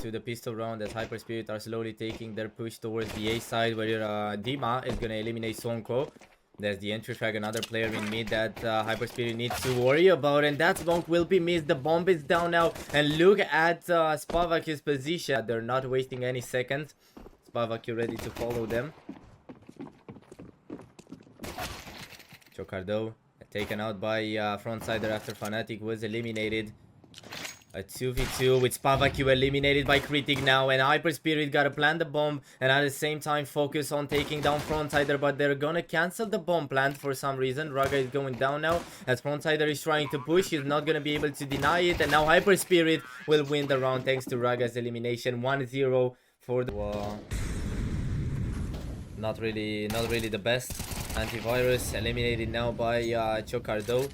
into the pistol round as HyperSpirit are slowly taking their push towards the A side, where Dima is gonna eliminate Sonko. There's the entry frag, another player in mid that HyperSpirit needs to worry about, and that smoke will be missed. The bomb is down now, and look at Spavak's position. They're not wasting any seconds. Spavak ready to follow them. Chocardo taken out by Frontsider after Fnatic was eliminated. A 2v2 with Spavak eliminated by Critic now, and HyperSpirit gotta plant the bomb and at the same time focus on taking down Frontsider, but they're gonna cancel the bomb plant for some reason. Raga is going down now as Frontsider is trying to push. He's not gonna be able to deny it, and now HyperSpirit will win the round thanks to Raga's elimination. 1-0 for the... Not really the best. Antivirus eliminated now by Chocardo.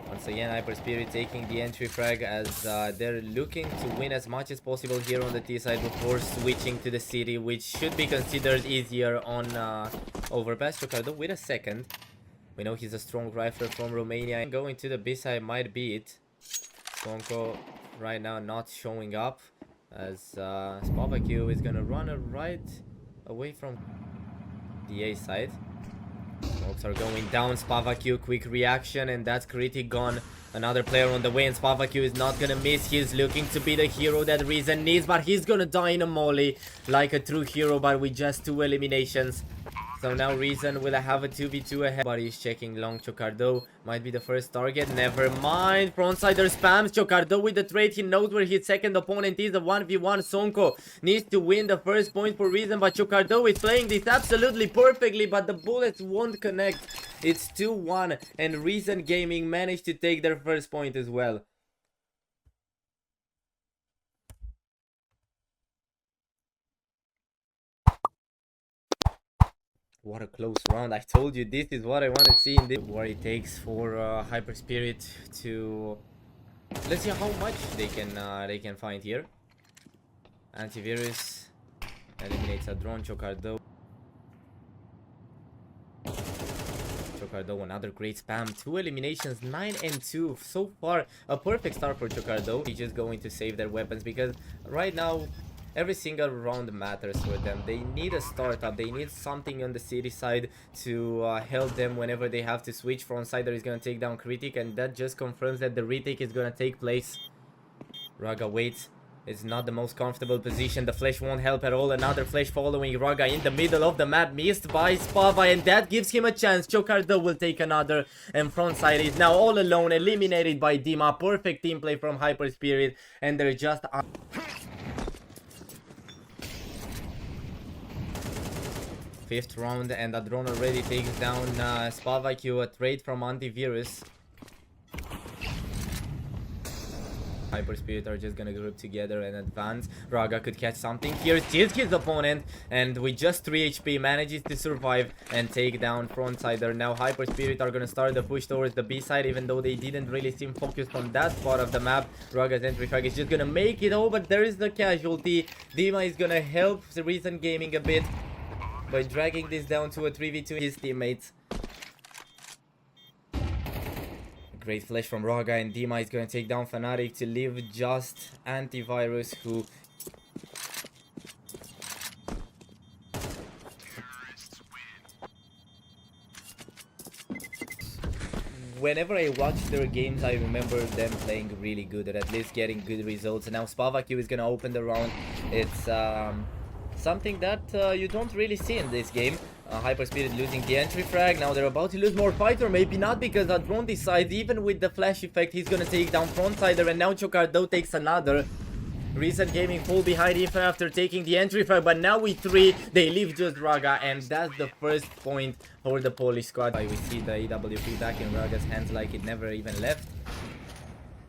Once again, HyperSpirit taking the entry frag as they're looking to win as much as possible here on the T side before switching to the city, which should be considered easier on Overpass. Chocardo with a second. We know he's a strong rifler from Romania. Going to the B side might be it. Sonko right now not showing up as Spavak is gonna run right away from the A side. Smokes are going down. Spavak, quick reaction, and that's Critic gone. Another player on the way, and Spavak is not gonna miss. He's looking to be the hero that Reason needs, but he's gonna die in a molly like a true hero, but with just 2 eliminations. So now Reason will have a 2v2 ahead. But he's checking long. Chocardo might be the first target. Never mind. Frontsider spams Chocardo with the trade. He knows where his second opponent is. A 1v1. Sonko needs to win the first point for Reason, but Chocardo is playing this absolutely perfectly, but the bullets won't connect. It's 2-1, and Reason Gaming managed to take their first point as well. What a close round. I told you this is what I want to see in this. What it takes for HyperSpirit to... Let's see how much they can find here. Antivirus eliminates a drone. Chocardo, another great spam. 2 eliminations, 9 and 2. So far, a perfect start for Chocardo. He's just going to save their weapons because right now every single round matters for them. They need a startup. They need something on the city side to help them whenever they have to switch. Frontsider is going to take down Critic, and that just confirms that the retake is going to take place. Raga waits. It's not the most comfortable position. The flash won't help at all. Another flash following Raga in the middle of the map. Missed by Spava, and that gives him a chance. Chocardo will take another, and Frontside is now all alone, eliminated by Dima. Perfect team play from HyperSpirit, and they're just... Fifth round, and the drone already takes down Spavak, a trade from Antivirus. HyperSpirit are just gonna group together and advance. Raga could catch something here, steals his opponent, and with just 3 HP manages to survive and take down Frontsider. Now HyperSpirit are gonna start the push towards the B side, even though they didn't really seem focused on that part of the map. Raga's entry frag is just gonna make it over, but there is the casualty. Dima is gonna help the Reason Gaming a bit by dragging this down to a 3v2 his teammates. Great flash from Raga, and Dima is going to take down Fnatic to leave just Antivirus, who... Whenever I watch their games, I remember them playing really good, or at least getting good results. And now Spavak is going to open the round. It's something that you don't really see in this game. HyperSpirit losing the entry frag. Now they're about to lose more fight, or maybe not, because the drone decides, even with the flash effect, he's gonna take down Frontsider, and now Chocardo takes another. Reason Gaming fall behind Ifa after taking the entry frag, but now with 3, they leave just Raga, and that's the first point for the Polish squad. We see the AWP back in Raga's hands like it never even left.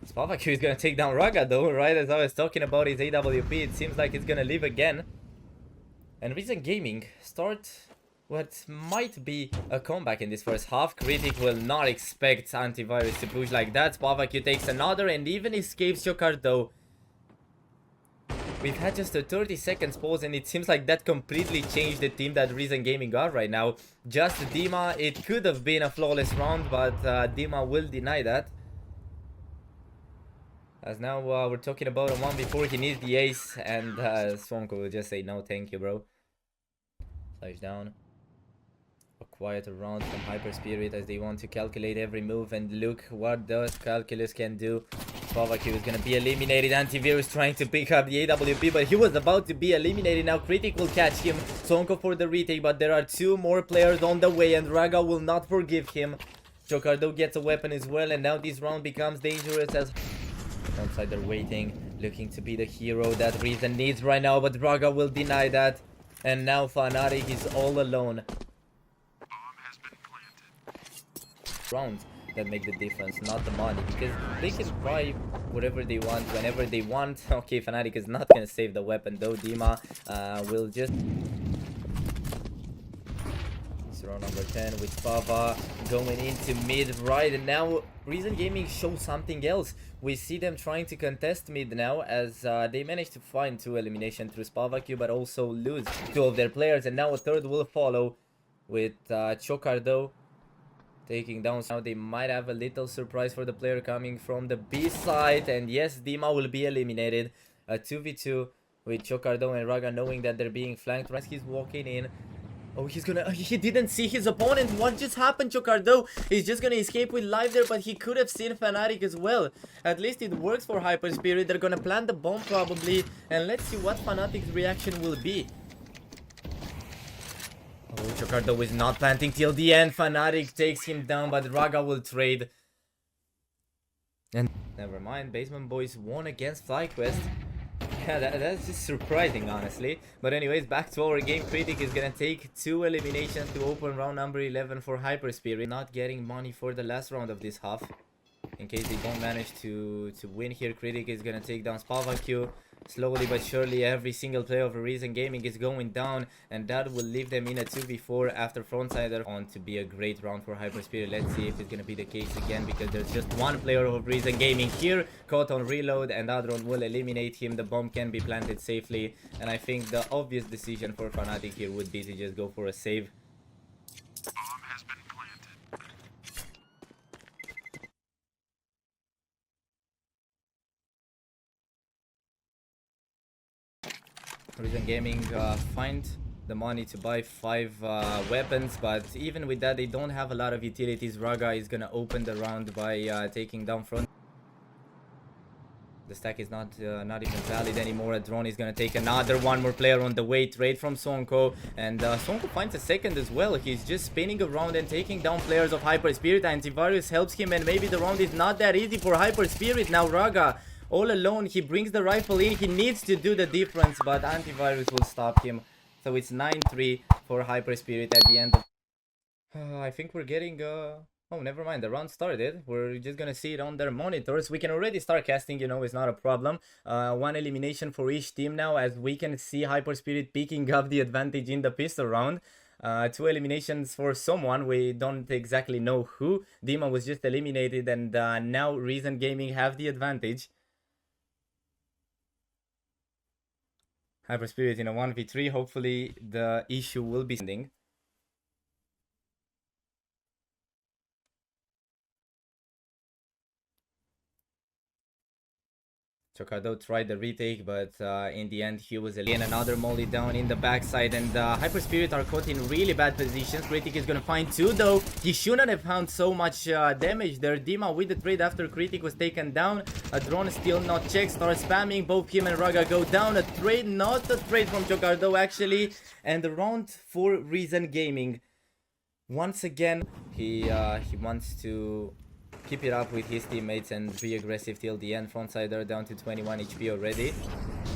Spavak is gonna take down Raga though, right as I was talking about his AWP. It seems like it's gonna live again. And Reason Gaming start what might be a comeback in this first half. Critic will not expect Antivirus to push like that. Spavak takes another and even escapes Chocardo. We've had just a 30 seconds pause, and it seems like that completely changed the team that Reason Gaming got right now. Just Dima, it could have been a flawless round, but Dima will deny that. As now we're talking about a 1v4, he needs the ace, and Swonko will just say no thank you, bro. Flash down. A quieter round from HyperSpirit as they want to calculate every move, and look what those calculus can do. Spavaku is gonna be eliminated. Antivirus trying to pick up the AWP, but he was about to be eliminated. Now Critic will catch him. Swonko for the retake, but there are 2 more players on the way, and Raga will not forgive him. Chocardo gets a weapon as well, and now this round becomes dangerous as outside they're waiting, looking to be the hero that Reason needs right now, but Raga will deny that. And now Fnatic is all alone. Rounds that make the difference, not the money, because they can buy whatever they want whenever they want. Okay, Fnatic is not gonna save the weapon though. Dima will just round number 10 with Spava going into mid right, and now Reason Gaming shows something else. We see them trying to contest mid now as they managed to find 2 eliminations through Spavaku, but also lose 2 of their players, and now a 3rd will follow with Chocardo taking down. Now they might have a little surprise for the player coming from the B side, and yes, Dima will be eliminated. A 2v2 with Chocardo and Raga knowing that they're being flanked. As he's walking in, oh, he didn't see his opponent. What just happened? Chocardo is just gonna escape with life there, but he could have seen Fnatic as well. At least it works for HyperSpirit. They're gonna plant the bomb probably, and let's see what Fnatic's reaction will be. Oh, Chocardo is not planting till the end. Fnatic takes him down, but Raga will trade. And never mind, Basement Boys won against FlyQuest. Yeah, that's just surprising, honestly. But anyways, back to our game. Critic is gonna take 2 eliminations to open round number 11 for HyperSpirit. Not getting money for the last round of this half. In case they don't manage to win here, Critic is gonna take down Spavaku. Slowly but surely, every single player of Reason Gaming is going down, and that will leave them in a 2v4 after Frontsider on to be a great round for HyperSpirit. Let's see if it's gonna be the case again, because there's just 1 player of Reason Gaming here, caught on reload, and Adron will eliminate him. The bomb can be planted safely, and I think the obvious decision for Fnatic here would be to just go for a save. Bomb has been planted. Reason Gaming find the money to buy 5 weapons, but even with that they don't have a lot of utilities. Raga is gonna open the round by taking down front. The stack is not even valid anymore. A drone is gonna take another 1 more player on the way. Trade from Swonko, and Swonko finds a second as well. He's just spinning around and taking down players of HyperSpirit. Antivirus helps him, and maybe the round is not that easy for HyperSpirit. Now Raga all alone, he brings the rifle in. He needs to do the difference, but Antivirus will stop him. So it's 9-3 for HyperSpirit at the end of... I think we're getting... Oh, never mind. The round started. We're just gonna see it on their monitors. We can already start casting, you know, it's not a problem. 1 elimination for each team now, as we can see HyperSpirit picking up the advantage in the pistol round. 2 eliminations for someone, we don't exactly know who. Dima was just eliminated, and now Reason Gaming have the advantage. HyperSpirit in a 1v3, hopefully the issue will be ending. Chocardo tried the retake, but in the end he was again another molly down in the backside, and HyperSpirit are caught in really bad positions. Critic is gonna find 2 though. He shouldn't have found so much damage there. Dima with the trade after Critic was taken down. A drone still not checked, starts spamming. Both him and Raga go down. A trade, not a trade from Chocardo actually, and the round for Reason Gaming. Once again, he wants to keep it up with his teammates and be aggressive till the end. Frontsider down to 21 HP already,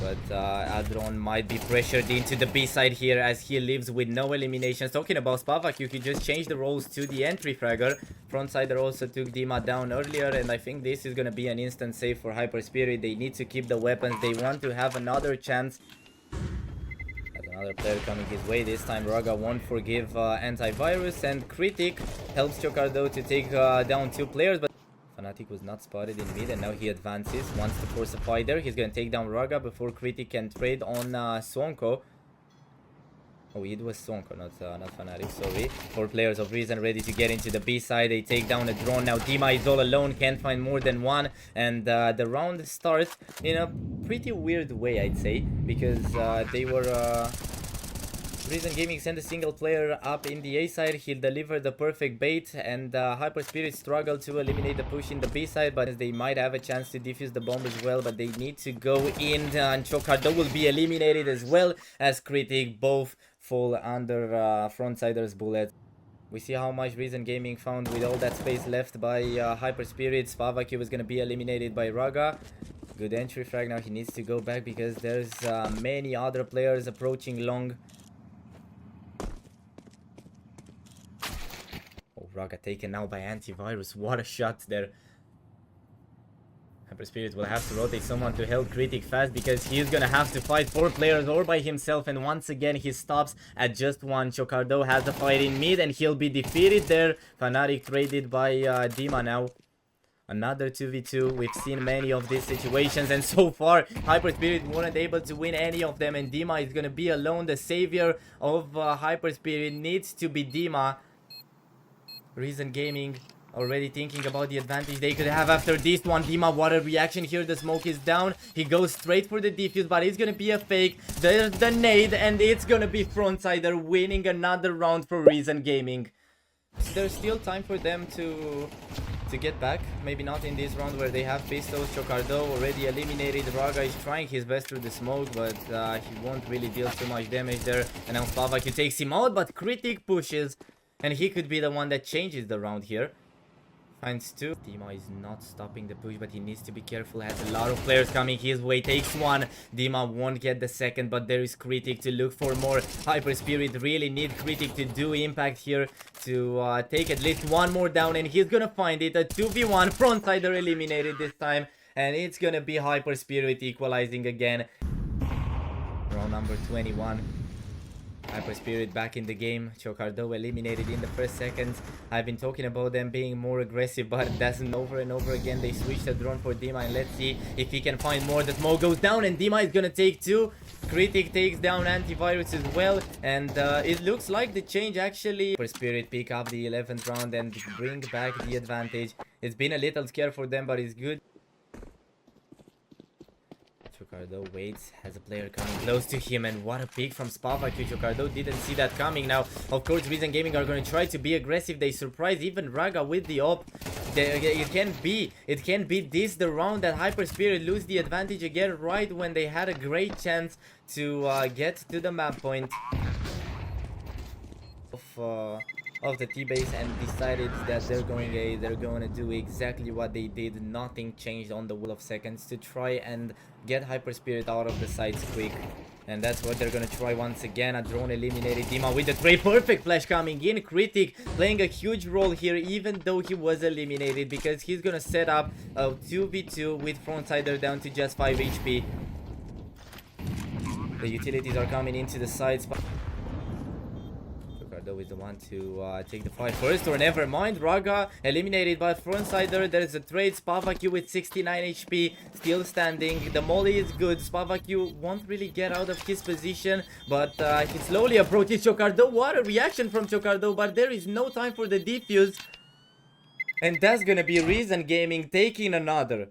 but Adron might be pressured into the B side here as he lives with no eliminations. Talking about Spavaku, he just changed the roles to the entry fragger. Frontsider also took Dima down earlier, and I think this is gonna be an instant save for HyperSpirit. They need to keep the weapons. They want to have another chance. Another player coming his way. This time Raga won't forgive Antivirus, and Critic helps Chocardo to take down 2 players, but Fnatic was not spotted in mid, and now he advances, wants to force a fight there. He's gonna take down Raga before Critic can trade on Swonko. Oh, it was Sonko, not Fnatic, sorry. 4 players of Reason ready to get into the B side. They take down a drone. Now Dima is all alone, can't find more than one. And the round starts in a pretty weird way, I'd say. Because they were... Reason Gaming sent a single player up in the A side. He'll deliver the perfect bait, and HyperSpirit struggled to eliminate the push in the B side, but they might have a chance to defuse the bomb as well. But they need to go in, and Chocardo will be eliminated as well as Critic. Both fall under Frontsider's bullet. We see how much Reason Gaming found with all that space left by HyperSpirit. Spavaku is going to be eliminated by Raga. Good entry frag. Now he needs to go back because there's many other players approaching long. Raga taken now by Antivirus. What a shot there. HyperSpirit will have to rotate someone to help Critic fast because he's gonna have to fight 4 players all by himself, and once again he stops at just 1. Chocardo has the fight in mid and he'll be defeated there. Fnatic traded by Dima now. Another 2v2. We've seen many of these situations, and so far HyperSpirit weren't able to win any of them, and Dima is gonna be alone. The savior of HyperSpirit needs to be Dima. Reason Gaming already thinking about the advantage they could have after this one. Dima, what a reaction here. The smoke is down. He goes straight for the defuse, but it's gonna be a fake. There's the nade, and it's gonna be Frontsider winning another round for Reason Gaming. There's still time for them to get back. Maybe not in this round where they have pistols. Chocardo already eliminated. Raga is trying his best through the smoke, but he won't really deal too much damage there. And now Spavaku takes him out, but Critic pushes. And he could be the one that changes the round here. Finds 2. Dima is not stopping the push, but he needs to be careful. Has a lot of players coming his way. Takes 1. Dima won't get the second, but there is Critic to look for more. HyperSpirit really need Critic to do impact here to take at least 1 more down, and he's gonna find it. A 2v1. Frontsider eliminated this time, and it's gonna be HyperSpirit equalizing again. Round number 21. HyperSpirit back in the game. Chocardo eliminated in the first seconds. I've been talking about them being more aggressive, but it doesn't. Over and over again they switched the drone for Dima, and let's see if he can find more. The smoke goes down and Dima is gonna take 2. Critic takes down Antivirus as well, and it looks like the change actually. HyperSpirit pick up the 11th round and bring back the advantage. It's been a little scare for them, but it's good. Chocardo waits, has a player coming close to him, and what a pick from Spavaku. Chocardo didn't see that coming. Now, of course, Reason Gaming are going to try to be aggressive. They surprise even Raga with the op. It can't be this the round that HyperSpirit lose the advantage again right when they had a great chance to get to the map point of the T-base, and decided that they're going to do exactly what they did. Nothing changed on the will of seconds to try and get HyperSpirit out of the sides quick, and that's what they're gonna try once again. A drone eliminated Dima with the trade. Perfect flash coming in. Critic playing a huge role here, even though he was eliminated, because he's gonna set up a 2v2 with Frontsider down to just 5 HP. The utilities are coming into the sides. Chocardo is the one to take the fight first, or never mind. Raga eliminated by Frontsider. There's a trade. Spavaku with 69 HP, still standing. The molly is good. Spavaku won't really get out of his position, but he slowly approaches Chocardo. What a reaction from Chocardo, but there is no time for the defuse. And that's gonna be Reason Gaming taking another.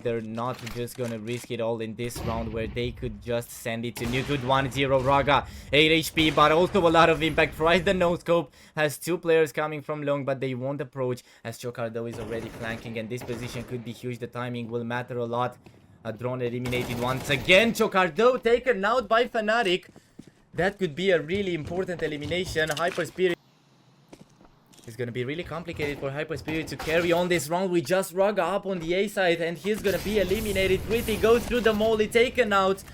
They're not just gonna risk it all in this round where they could just send it to nuke. Good 1-0 Raga, 8 HP, but also a lot of impact. Tries the no scope, has 2 players coming from long, but they won't approach as Chocardo is already flanking, and this position could be huge. The timing will matter a lot. A drone eliminated once again. Chocardo taken out by Fnatic. That could be a really important elimination. HyperSpirit. It's gonna be really complicated for HyperSpirit to carry on this round with just Raga up on the A side, and he's gonna be eliminated. Pretty goes through the molly, taken out.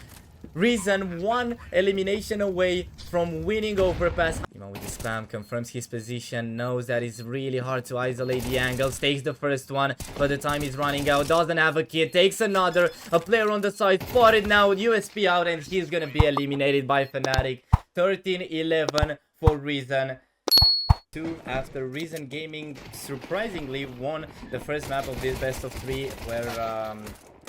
Reason 1 elimination away from winning overpass. With the spam, confirms his position, knows that it's really hard to isolate the angles, takes the first one, but the time is running out, doesn't have a kit, takes another. A player on the side, spotted now, USP out, and he's gonna be eliminated by Fnatic. 13-11 for Reason. After Reason Gaming surprisingly won the first map of this best of 3, where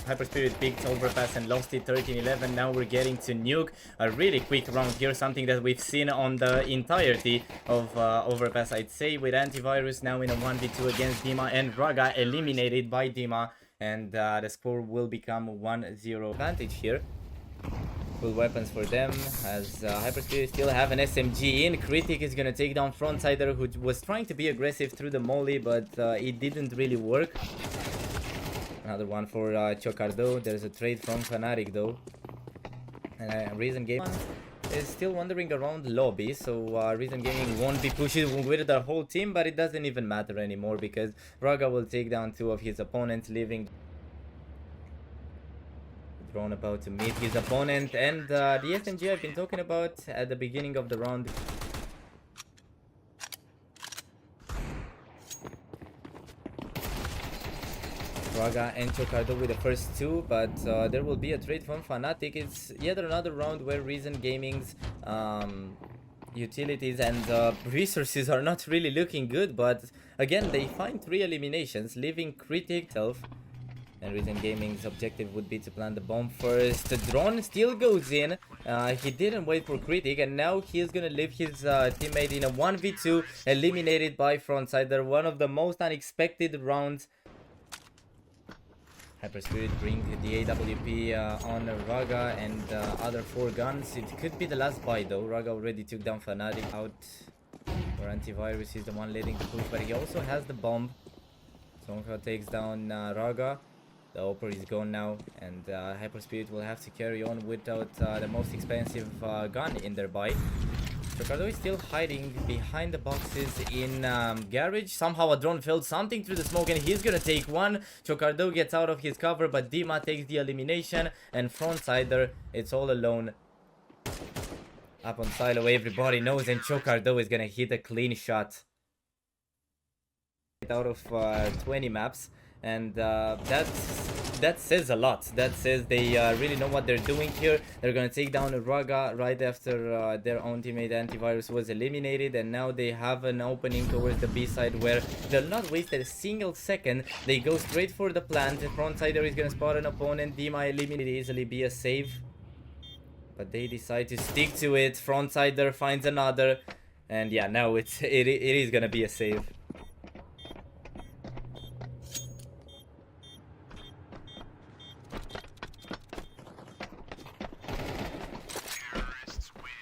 HyperSpirit picked Overpass and lost it 13-11. Now we're getting to Nuke. A really quick round here, something that we've seen on the entirety of Overpass, I'd say, with Antivirus now in a 1v2 against Dima, and Raga eliminated by Dima, and the score will become 1-0 advantage here. Full weapons for them, as HyperSpirit still have an SMG in. Critic is gonna take down Frontsider, who was trying to be aggressive through the molly, but it didn't really work. Another one for Chocardo. There's a trade from Fnatic though. And Reason Gaming is still wandering around lobby, so Reason Gaming won't be pushing with their whole team, but it doesn't even matter anymore because Raga will take down 2 of his opponents, leaving Drone about to meet his opponent, and the SMG I've been talking about at the beginning of the round. Raga and Chocardo with the first 2, but there will be a trade from Fnatic. It's yet another round where Reason Gaming's utilities and resources are not really looking good, but again they find 3 eliminations, leaving Critic self. And Reason Gaming's objective would be to plant the bomb first. The drone still goes in. He didn't wait for Critic, and now he is gonna leave his teammate in a 1v2, eliminated by Frontsider. One of the most unexpected rounds. HyperSpirit bring the AWP on Raga and other 4 guns. It could be the last buy though. Raga already took down Fnatic out. Or Antivirus is the one leading the push, but he also has the bomb. Sonka takes down Raga. The Opera is gone now, and HyperSpirit will have to carry on without the most expensive gun in their buy. Chocardo is still hiding behind the boxes in garage. Somehow a drone felt something through the smoke, and he's gonna take one. Chocardo gets out of his cover, but Dima takes the elimination, and Frontsider, it's all alone up on silo. Everybody knows, and Chocardo is gonna hit a clean shot out of 20 maps. And that says a lot. That says they really know what they're doing here. They're gonna take down Raga right after their own teammate Antivirus was eliminated, and now they have an opening towards the B side where they'll not waste a single second. They go straight for the plant. Frontsider is gonna spot an opponent. Dima eliminated, easily be a save, but they decide to stick to it. Frontsider finds another, and yeah, now it is gonna be a save.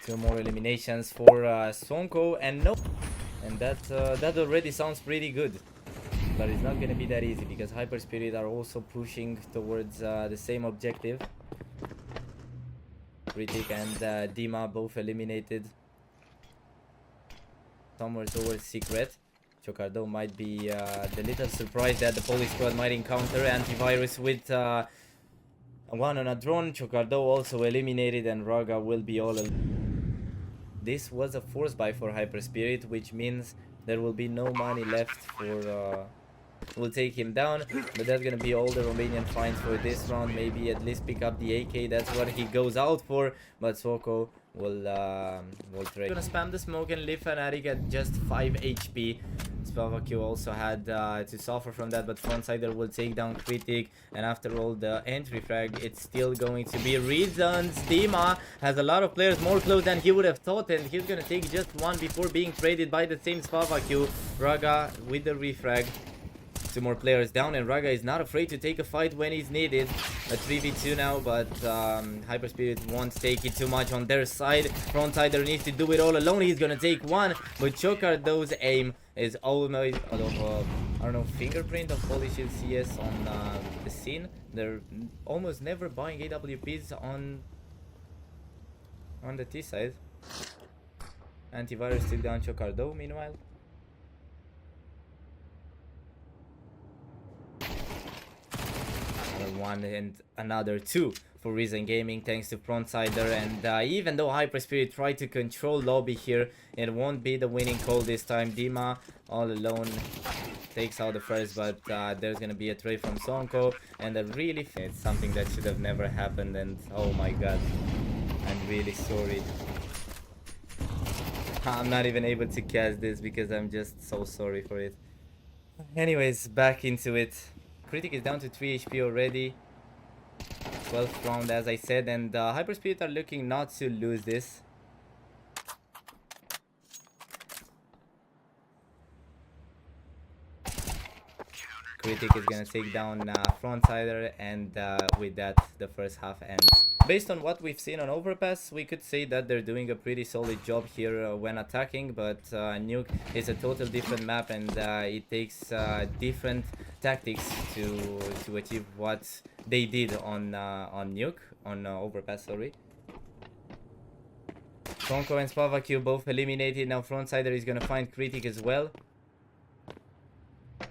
Two more eliminations for Sonko, and no, and that already sounds pretty good, but it's not gonna be that easy because HyperSpirit are also pushing towards the same objective. Critic and Dima both eliminated. Somewhere towards Secret. Chocardo might be the little surprise that the Polish squad might encounter. Antivirus with one on a drone. Chocardo also eliminated, and Raga will be all alone. This was a force buy for HyperSpirit, which means there will be no money left for we'll take him down, but that's gonna be all the Romanian finds for this round. Maybe at least pick up the AK, that's what he goes out for, but Soko will trade. Gonna spam the smoke and leave Fnatic at just 5 HP. Spavakio also had to suffer from that, but Frontsider will take down Critic, and after all the entry frag, it's still going to be Reasons. Dima has a lot of players more close than he would have thought, and he's gonna take just one before being traded by the same Spavakio. Raga with the refrag. 2 more players down, and Raga is not afraid to take a fight when he's needed. A 3v2 now, but HyperSpirit won't take it too much on their side. Frontsider needs to do it all alone. He's gonna take one, but Chocardo's aim is almost out of I don't know, fingerprint of Polish CS on the scene. They're almost never buying AWPs on the T side. Antivirus took down Chocardo meanwhile. One and another 2 for Reason Gaming, thanks to Frontsider, and even though HyperSpirit tried to control lobby here, it won't be the winning call this time. Dima all alone takes out the first, but there's gonna be a trade from Sonko, and it's something that should have never happened, and oh my god, I'm really sorry. I'm not even able to catch this because I'm just so sorry for it. Anyways, back into it. Critic is down to 3 HP already. 12th round, as I said, and HyperSpirit are looking not to lose this. Critic is gonna take down Frontsider, and with that, the first half ends. Based on what we've seen on Overpass, we could say that they're doing a pretty solid job here when attacking, but Nuke is a total different map, and it takes different tactics to achieve what they did on Overpass, sorry. Tonko and SpavaQ both eliminated. Now Frontsider is gonna find Critic as well.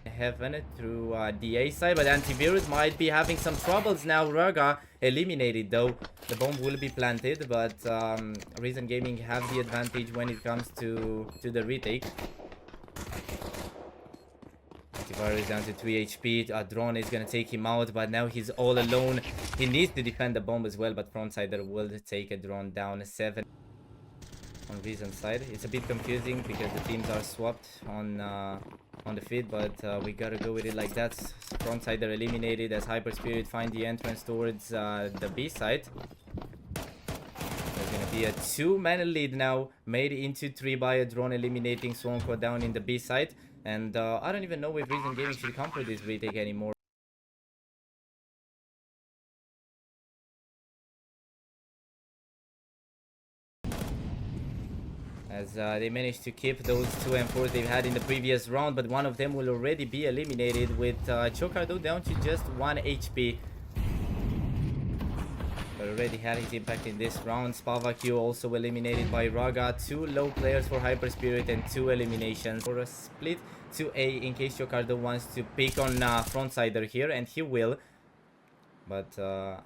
Heaven through the A side, but Antivirus might be having some troubles now. Raga eliminated though. The bomb will be planted, but Reason Gaming have the advantage when it comes to the retake. Antivirus down to 3 HP. A drone is gonna take him out, but now he's all alone. He needs to defend the bomb as well, but Frontsider will take a drone down 7 on Reason side. It's a bit confusing because the teams are swapped on the feed, but we gotta go with it like that. Frontsider eliminated as HyperSpirit find the entrance towards the B side. There's gonna be a 2-man lead now, made into 3 by a drone eliminating Swonko down in the B side, and I don't even know if Reason Gaming should come for this retake anymore. As they managed to keep those 2 M4s they've had in the previous round, but one of them will already be eliminated with Chocardo down to just 1 HP. But already had his impact in this round. SpavaQ also eliminated by Raga. 2 low players for HyperSpirit and 2 eliminations. For a split to A in case Chocardo wants to pick on Frontsider here, and he will. But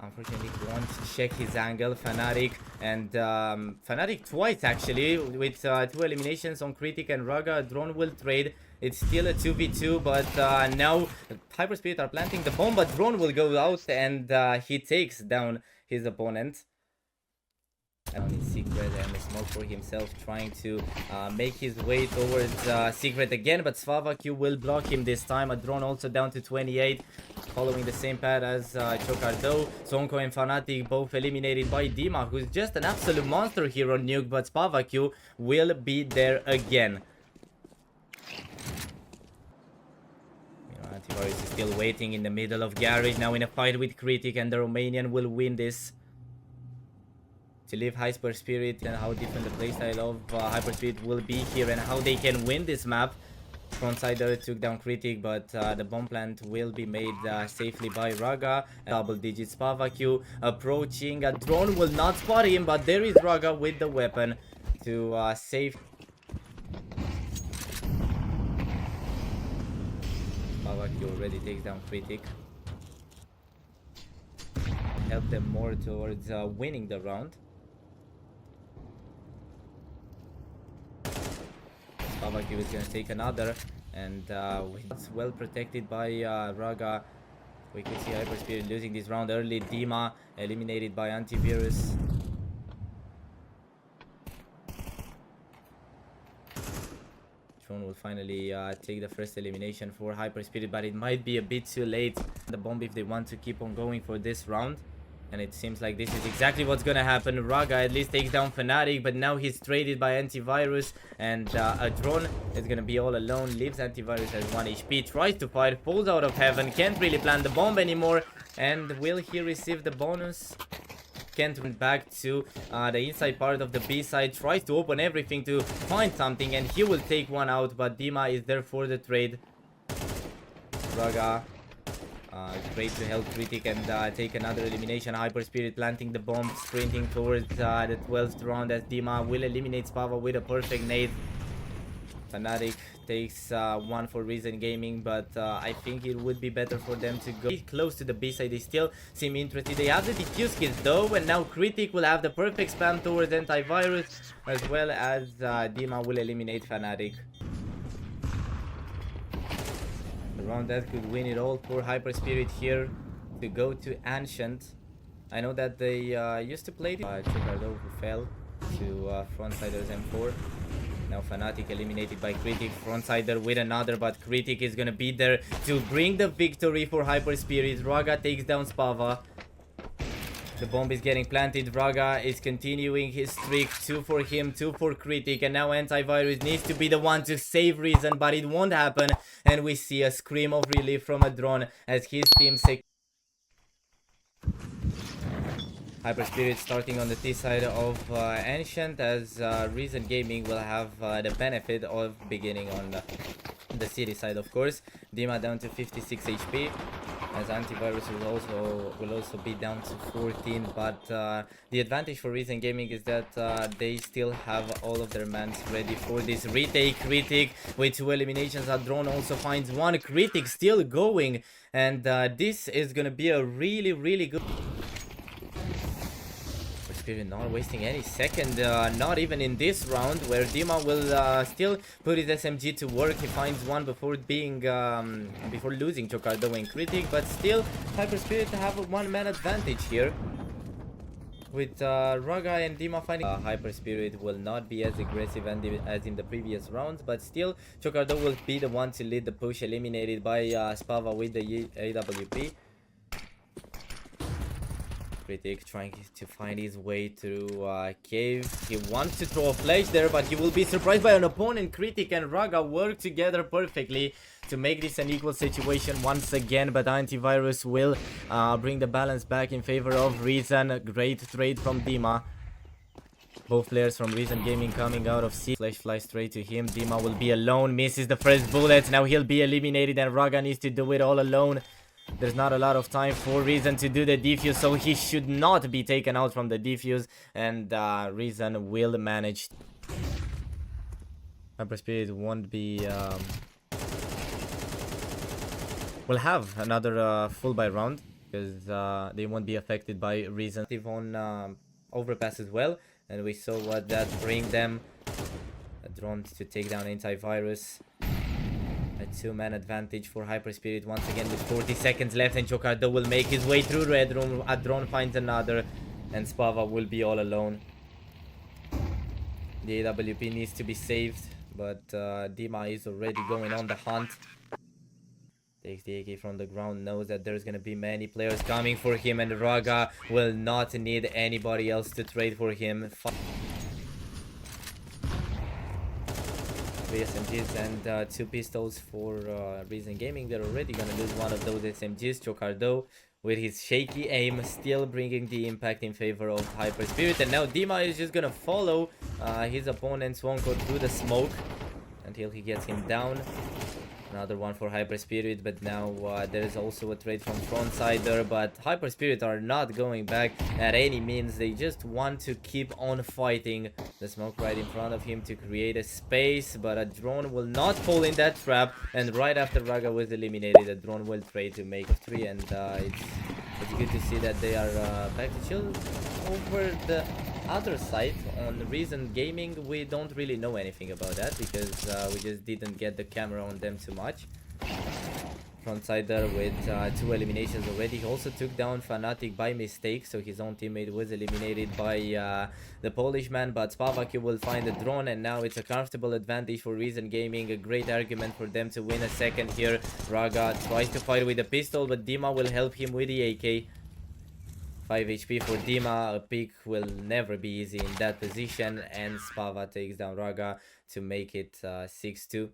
unfortunately he won't check his angle. Fnatic, and Fnatic twice actually with 2 eliminations on Critic and Raga. Drone will trade. It's still a 2v2, but now HyperSpirit are planting the bomb, but Drone will go out, and he takes down his opponent. In Secret, and the smoke for himself, trying to make his way towards Secret again, but SpavaQ will block him this time. A drone also down to 28, following the same path as Chocardo. Sonko and Fnatic both eliminated by Dima, who's just an absolute monster here on Nuke, but SpavaQ will be there again. Antivirus is still waiting in the middle of Garage, now in a fight with Critic, and the Romanian will win this to leave HyperSpirit, and how different the playstyle of HyperSpirit will be here and how they can win this map. Frontsider took down Critic, but the bomb plant will be made safely by Raga. Double digit SpavaQ approaching. A drone will not spot him, but there is Raga with the weapon to save. SpavaQ already takes down Critic. Help them more towards winning the round. SpavaQ is gonna take another, and it's well protected by Raga. We can see HyperSpirit losing this round early. Dima eliminated by Antivirus. Drone will finally take the first elimination for HyperSpirit, but it might be a bit too late. The bomb if they want to keep on going for this round. And it seems like this is exactly what's gonna happen. Raga at least takes down Fnatic, but now he's traded by Antivirus, and a drone is gonna be all alone. Leaves Antivirus as 1 HP, tries to fight, falls out of heaven, can't really plant the bomb anymore. And will he receive the bonus? Can't run back to the inside part of the B side, tries to open everything to find something, and he will take one out, but Dima is there for the trade. Raga great to help Critic and take another elimination. HyperSpirit planting the bomb, sprinting towards the 12th round as Dima will eliminate Spava with a perfect nade. Fnatic takes one for Reason Gaming, but I think it would be better for them to go close to the B side. They still seem interested. They have the defuse kits though, and now Critic will have the perfect spam towards Antivirus, as well as Dima will eliminate Fnatic. Round that could win it all for HyperSpirit here to go to Ancient. I know that they used to play Chocardo, who fell to Frontsider's M4. Now Fnatic eliminated by Critic. Frontsider with another, but Critic is gonna be there to bring the victory for HyperSpirit. Raga takes down Spava. The bomb is getting planted. Raga is continuing his streak. 2 for him, 2 for Critic. And now Antivirus needs to be the one to save Reason, but it won't happen. And we see a scream of relief from a drone as his team HyperSpirit starting on the T side of Ancient, as Reason Gaming will have the benefit of beginning on the city side, of course. Dima down to 56 HP, as Antivirus will also be down to 14. But the advantage for Reason Gaming is that they still have all of their mans ready for this retake. Critic with 2 eliminations. A drone also finds 1. Critic still going, and this is gonna be a really good. Spirit not wasting any second, not even in this round, where Dima will still put his SMG to work. He finds 1 before being before losing Chocardo and Critic, but still HyperSpirit have a 1-man advantage here, with Raga and Dima finding. HyperSpirit will not be as aggressive as in the previous rounds, but still Chocardo will be the one to lead the push, eliminated by Spava with the AWP. Critic trying to find his way through cave. He wants to throw a flash there, but he will be surprised by an opponent. Critic and Raga work together perfectly to make this an equal situation once again, but Antivirus will bring the balance back in favor of Reason. A great trade from Dima. Both players from Reason Gaming coming out of C. Flash flies straight to him. Dima will be alone, misses the first bullet. Now he'll be eliminated, and Raga needs to do it all alone. There's not a lot of time for Reason to do the defuse, so he should not be taken out from the defuse, and Reason will manage. HyperSpirit won't be will have another full buy round, because they won't be affected by Reason. They've on overpass as well, and we saw what that bring them. A drone to take down Antivirus. A 2-man advantage for HyperSpirit once again with 40 seconds left, and Chocardo will make his way through Red Room. A drone finds another, and Spava will be all alone. The AWP needs to be saved, but Dima is already going on the hunt. Takes the AK from the ground, knows that there's gonna be many players coming for him, and Raga will not need anybody else to trade for him. SMGs and 2 pistols for Reason Gaming. They're already gonna lose one of those SMGs. Chocardo with his shaky aim still bringing the impact in favor of HyperSpirit, and now Dima is just gonna follow his opponent Swonko through the smoke until he gets him down. Another one for HyperSpirit, but now there is also a trade from Frontsider, but HyperSpirit are not going back at any means. They just want to keep on fighting. The smoke right in front of him to create a space, but a drone will not fall in that trap, and right after Raga was eliminated, a drone will trade to make a 3, and it's good to see that they are back to chill. Over the other side on Reason Gaming, we don't really know anything about that, because we just didn't get the camera on them too much. Frontsider with 2 eliminations already. He also took down Fnatic by mistake, so his own teammate was eliminated by the Polish man, but Spavak will find the drone, and now it's a comfortable advantage for Reason Gaming. A great argument for them to win a second here. Raga tries to fight with a pistol, but Dima will help him with the AK. 5 HP for Dima. A pick will never be easy in that position, and Spava takes down Raga to make it 6-2.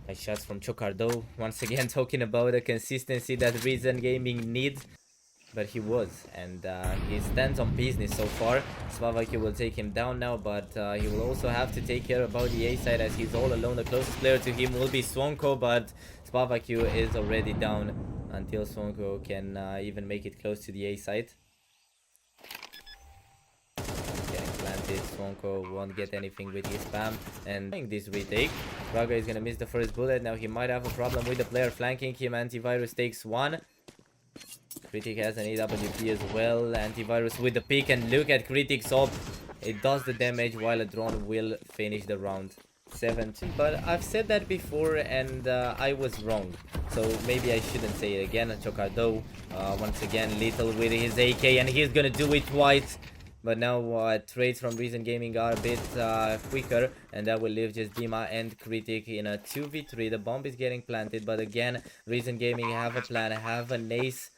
Nice shots from Chocardo. Once again talking about the consistency that Reason Gaming needs. But he was, and he stands on business so far. Spavak will take him down now, but he will also have to take care about the A side, as he's all alone. The closest player to him will be Swonko, but Spavak is already down until Swonko can even make it close to the A side. Getting planted, Swonko won't get anything with his spam, and this retake. Raga is gonna miss the first bullet. Now he might have a problem with the player flanking him. Antivirus takes 1. Critic has an AWP as well. Antivirus with the pick, and look at Critic's op. It does the damage while a drone will finish the round. 7-2. But I've said that before, and I was wrong. So maybe I shouldn't say it again. Chocardo once again lethal with his AK, and he's gonna do it twice. but now trades from Reason Gaming are a bit quicker, and that will leave just Dima and Critic in a 2v3. The bomb is getting planted, but again, Reason Gaming have a plan, have an ace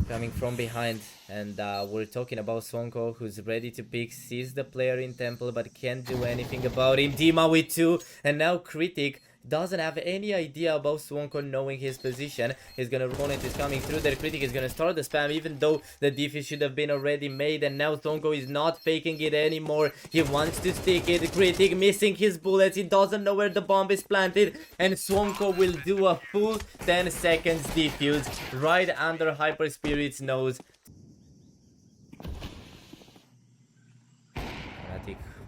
coming from behind, and we're talking about Sonko, who's ready to pick, sees the player in temple but can't do anything about him. Dima with 2, and now Critic doesn't have any idea about Swonko knowing his position. He's gonna run it, is coming through there. Critic is gonna start the spam, even though the defuse should have been already made, and now Swonko is not faking it anymore. He wants to stick it. Critic missing his bullets. He doesn't know where the bomb is planted, and Swonko will do a full 10 seconds defuse right under HyperSpirit's nose.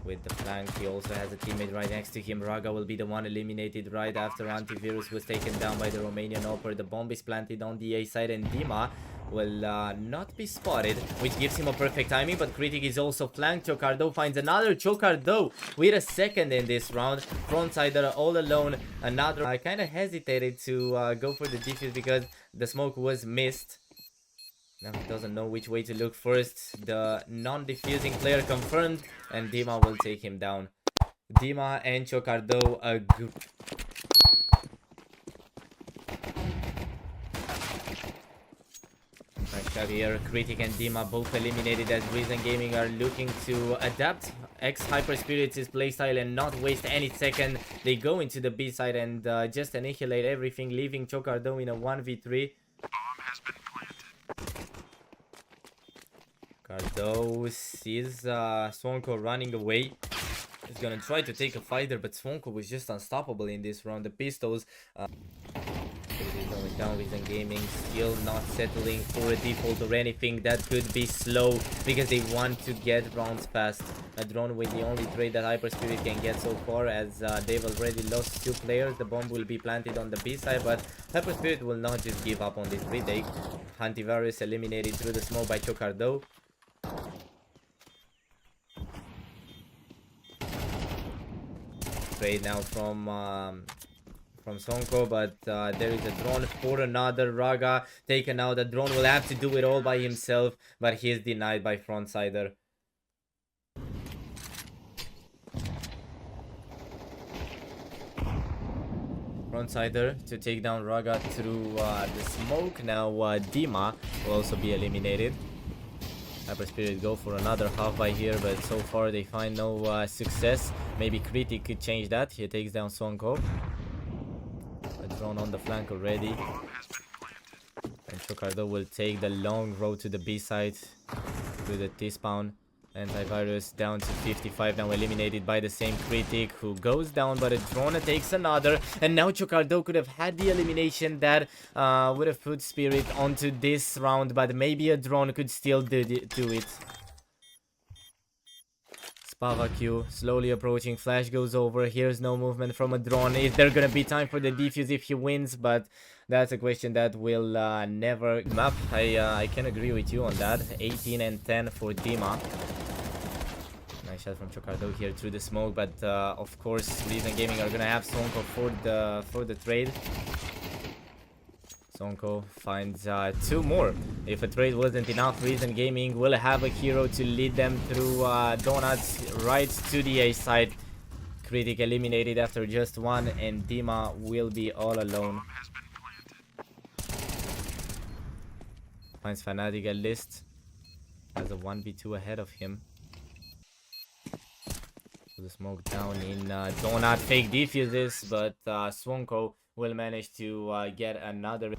With the flank, he also has a teammate right next to him. Raga will be the one eliminated right after Antivirus was taken down by the Romanian Opera. The bomb is planted on the A side, and Dima will not be spotted, which gives him a perfect timing, but Critic is also flanked. Chocardo finds another. Chocardo with a second in this round. Frontsider all alone. Another. I kind of hesitated to go for the defuse because the smoke was missed. Now he doesn't know which way to look first. The non-diffusing player confirmed, and Dima will take him down. Dima and Chocardo nice shot here. Critic and Dima both eliminated as Reason Gaming are looking to adapt HyperSpirit's playstyle and not waste any second. They go into the B side and just annihilate everything, leaving Chocardo in a 1v3. Cardo sees Swonko running away. He's gonna try to take a fighter, but Swonko was just unstoppable in this round. The pistols going down. Reason Gaming still not settling for a default or anything that could be slow, because they want to get rounds fast. A drone with the only trade that HyperSpirit can get so far, as they've already lost 2 players. The bomb will be planted on the B side, but HyperSpirit will not just give up on this retake. Antivirus eliminated through the smoke by Chocardo. Trade now from Sonko, but there is a drone for another. Raga taken out. The drone will have to do it all by himself, but he is denied by Frontsider. Frontsider to take down Raga through the smoke. Now Dima will also be eliminated. HyperSpirit go for another half by here, but so far they find no success. Maybe Critic could change that. He takes down Sonko. A drone on the flank already. And Chocardo will take the long road to the B side through the T-spawn. Antivirus down to 55, now eliminated by the same Critic, who goes down, but a drone takes another, and now Chocardo could have had the elimination that would have put Spirit onto this round, but maybe a drone could still do it. Spava Q slowly approaching, flash goes over, here's no movement from a drone. Is there gonna be time for the defuse if he wins? But that's a question that will never come up. I can agree with you on that. 18 and 10 for Dima. Nice shot from Chocardo here through the smoke, but of course Reason Gaming are gonna have Sonko for the trade. Sonko finds 2 more. If a trade wasn't enough, Reason Gaming will have a hero to lead them through donuts right to the A side. Critic eliminated after just 1, and Dima will be all alone. Finds Fnatic at list. Has a 1v2 ahead of him. So the smoke down in donut. Fake defuses, but Swonko will manage to get another.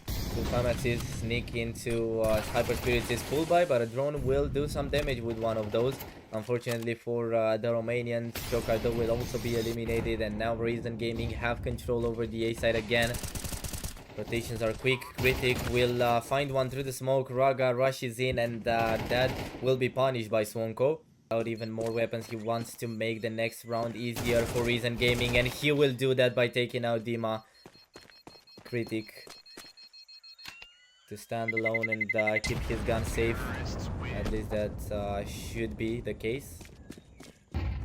Two Pharmacies sneak into HyperSpirit's full buy, but a drone will do some damage with one of those. Unfortunately for the Romanians, Chocardo will also be eliminated, and now Reason Gaming have control over the A side again. Rotations are quick. Critic will find one through the smoke. Raga rushes in, and that will be punished by Swonko. Without even more weapons, he wants to make the next round easier for Reason Gaming, and he will do that by taking out Dima. Critic to stand alone and keep his gun safe. At least that should be the case.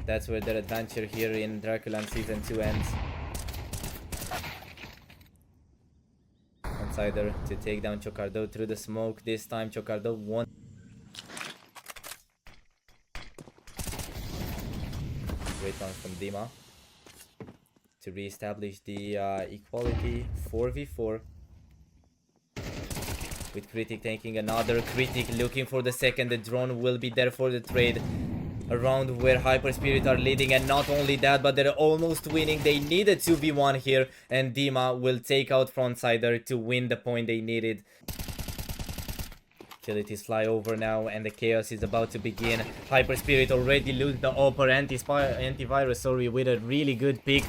That's where their adventure here in DraculaN Season 2 ends. Insider to take down Chocardo through the smoke. This time Chocardo won. Great runs from Dima to re-establish the equality 4v4. With Critic taking another. Critic looking for the second. The drone will be there for the trade. Around where HyperSpirit are leading, and not only that, but they're almost winning. They need a 2v1 here, and Dima will take out Frontsider to win the point they needed. Utilities fly over now, and the chaos is about to begin. HyperSpirit already lose the upper antivirus, sorry, with a really good pick.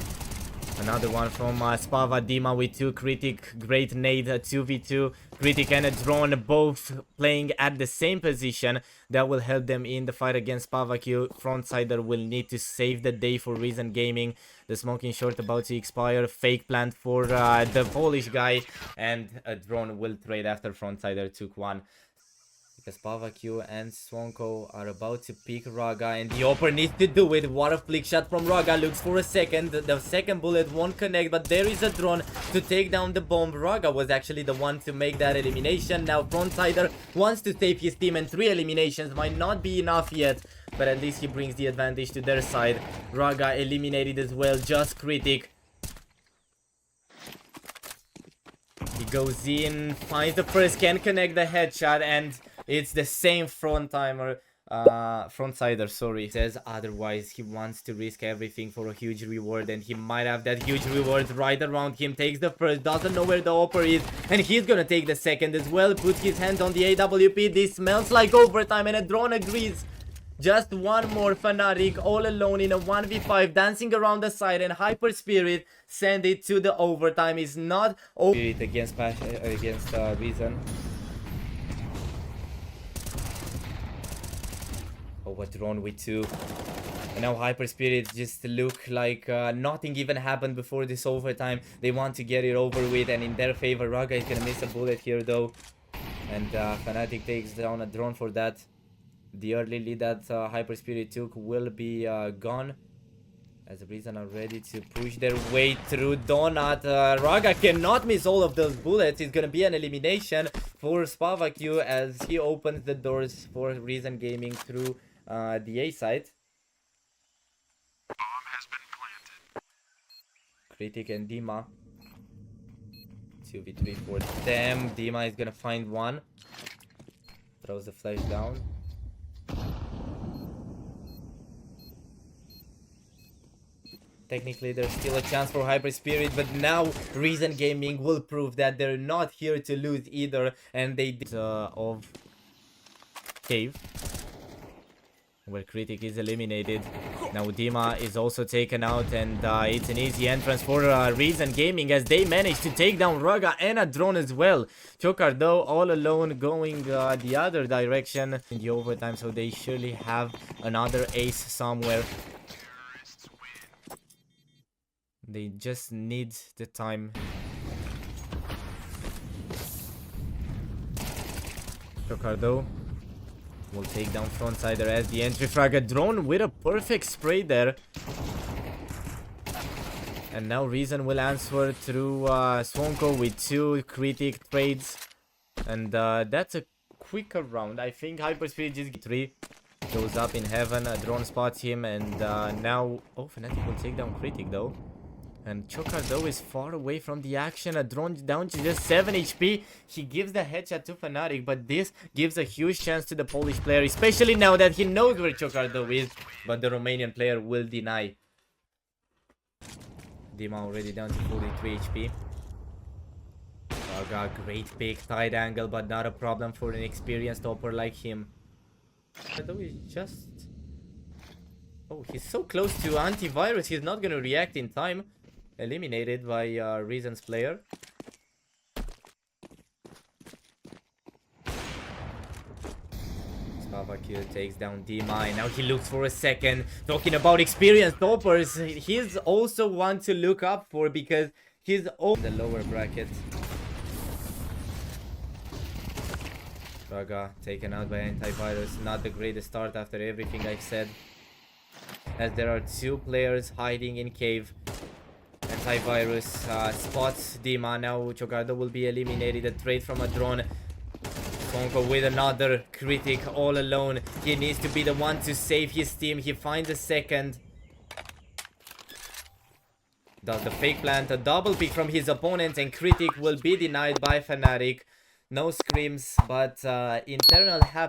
Another one from Spava. Dima with 2 Critic, great nade, 2v2. Critic and a drone both playing at the same position. That will help them in the fight against Spava Q. Frontsider will need to save the day for Reason Gaming. The smoking short about to expire. Fake plant for the Polish guy. And a drone will trade after Frontsider took one. Because Pavaq and Swonko are about to pick Raga, and the Opper needs to do it. What a flick shot from Raga. Looks for a second. The second bullet won't connect, but there is a drone to take down the bomb. Raga was actually the one to make that elimination. Now Frontsider wants to save his team, and 3 eliminations might not be enough yet, but at least he brings the advantage to their side. Raga eliminated as well, just Critic. He goes in, finds the first, can connect the headshot, and it's the same Frontsider, sorry. Says otherwise he wants to risk everything for a huge reward, and he might have that huge reward right around him. Takes the first, doesn't know where the Opper is, and he's gonna take the second as well. Puts his hands on the AWP. This smells like overtime, and a drone agrees. Just one more Fnatic all alone in a 1v5, dancing around the side, and HyperSpirit send it to the overtime. Is not Spirit against Reason. Oh, what drone with 2. And now HyperSpirit just look like nothing even happened before this overtime. They want to get it over with, and in their favor. Raga is gonna miss a bullet here though, and Fnatic takes down a drone for that. The early lead that HyperSpirit took will be gone, as Reason are ready to push their way through Donut. Raga cannot miss all of those bullets. It's gonna be an elimination for Spavaq as he opens the doors for Reason Gaming through the A side. Critic and Dima. 2v3 for them. Dima is gonna find one. Throws the flash down. Technically, there's still a chance for HyperSpirit, but now Reason Gaming will prove that they're not here to lose either, and they did of Cave, where Critic is eliminated. Now Dima is also taken out, and it's an easy entrance for Reason Gaming as they manage to take down Raga and a drone as well. Chocardo all alone going the other direction in the overtime, so they surely have another ace somewhere. They just need the time. Chocardo will take down Frontsider as the entry frag. A drone with a perfect spray there. And now Reason will answer through Swonko with 2 Critic trades. And that's a quicker round. I think HyperSpirit just 3. Goes up in heaven. A drone spots him, and now... Oh, Fnatic will take down Critic though. And Chocardo is far away from the action. A drone down to just 7 HP. He gives the headshot to Fnatic, but this gives a huge chance to the Polish player, especially now that he knows where Chocardo is. But the Romanian player will deny. Dima already down to 43 HP. Raga, great pick, tight angle, but not a problem for an experienced Opper like him. Chocardo is just... Oh, he's so close to antivirus, he's not gonna react in time. Eliminated by Reason's player. Spavaq takes down Dima, and now he looks for a second. Talking about experienced toppers, he's also one to look up for because he's in the lower bracket. Raga taken out by antivirus. Not the greatest start after everything I've said, as there are 2 players hiding in cave. Antivirus spots Dima. Now Chocardo will be eliminated. A trade from a drone. Swonko with another Critic all alone. He needs to be the one to save his team. He finds a second. Does the fake plant, a double pick from his opponent, and critic will be denied by Fnatic. No screams, but internal